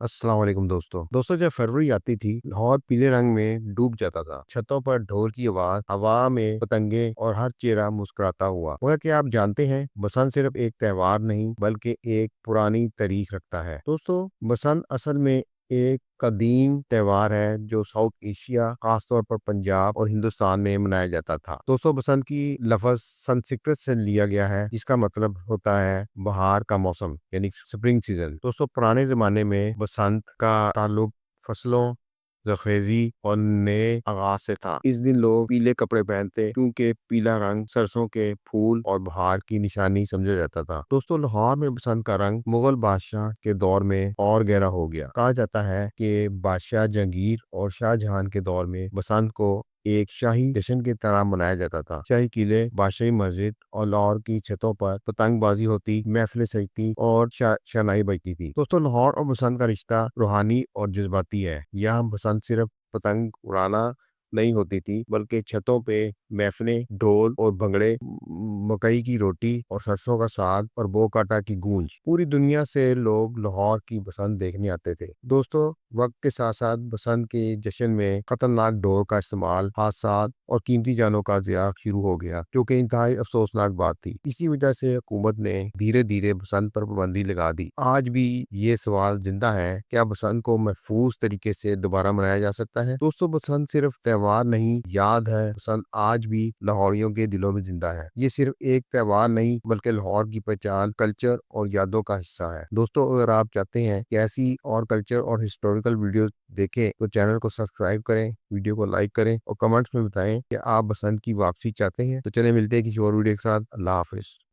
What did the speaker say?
अस्सलाम वालेकुम दोस्तों जब फरवरी आती थी लाहौर पीले रंग में डूब जाता था। छतों पर ढोल की आवाज, हवा में पतंगे और हर चेहरा मुस्कुराता हुआ। मगर क्या आप जानते हैं, बसंत सिर्फ एक त्योहार नहीं बल्कि एक पुरानी तारीख रखता है। दोस्तों, बसंत असल में एक कदीम त्योहार है जो साउथ एशिया, खासतौर पर पंजाब और हिंदुस्तान में मनाया जाता था। दोस्तों, बसंत की लफ्ज संस्कृत से लिया गया है, जिसका मतलब होता है बहार का मौसम, यानी स्प्रिंग सीजन। दोस्तों, पुराने जमाने में बसंत का ताल्लुक फसलों, जखेजी और नए आगाज से था। इस दिन लोग पीले कपड़े पहनते क्योंकि पीला रंग सरसों के फूल और बहार की निशानी समझा जाता था। दोस्तों, लाहौर में बसंत का रंग मुगल बादशाह के दौर में और गहरा हो गया। कहा जाता है कि बादशाह जहांगीर और शाहजहां के दौर में बसंत को एक शाही जश्न की तरह मनाया जाता था। शाही किले, बादशाही मस्जिद और लाहौर की छतों पर पतंगबाजी होती, महफिलें सजती और शहनाई बजती थी। दोस्तों, लाहौर और बसंत का रिश्ता रूहानी और जज्बाती है। यहाँ बसंत सिर्फ पतंग उड़ाना नहीं होती थी, बल्कि छतों पे महफिलें, ढोल और भंगड़े, मकई की रोटी और सरसों का साग और बो काटा की गूंज। पूरी दुनिया से लोग लाहौर की बसंत देखने आते थे। दोस्तों, वक्त के साथ साथ बसंत के जश्न में खतरनाक ढोल का इस्तेमाल, हादसात और कीमती जानों का ज़िया शुरू हो गया, जो कि इंतहाई अफसोसनाक बात थी। इसी वजह से हुकूमत ने धीरे धीरे बसंत पर पाबंदी लगा दी। आज भी ये सवाल जिंदा है, क्या बसंत को महफूज तरीके से दोबारा मनाया जा सकता है? दोस्तों, बसंत सिर्फ त्योहार नहीं, याद है। बसंत आज भी लाहौरियों के दिलों में जिंदा है। ये सिर्फ एक त्योहार नहीं बल्कि लाहौर की पहचान, कल्चर और यादों का हिस्सा है। दोस्तों, अगर आप चाहते हैं कि ऐसी और कल्चर और हिस्टोरिकल वीडियो देखें तो चैनल को सब्सक्राइब करें, वीडियो को लाइक करें और कमेंट्स में बताएं कि आप बसंत की वापसी चाहते हैं। तो चले मिलते हैं किसी और वीडियो के साथ। अल्लाह हाफिज।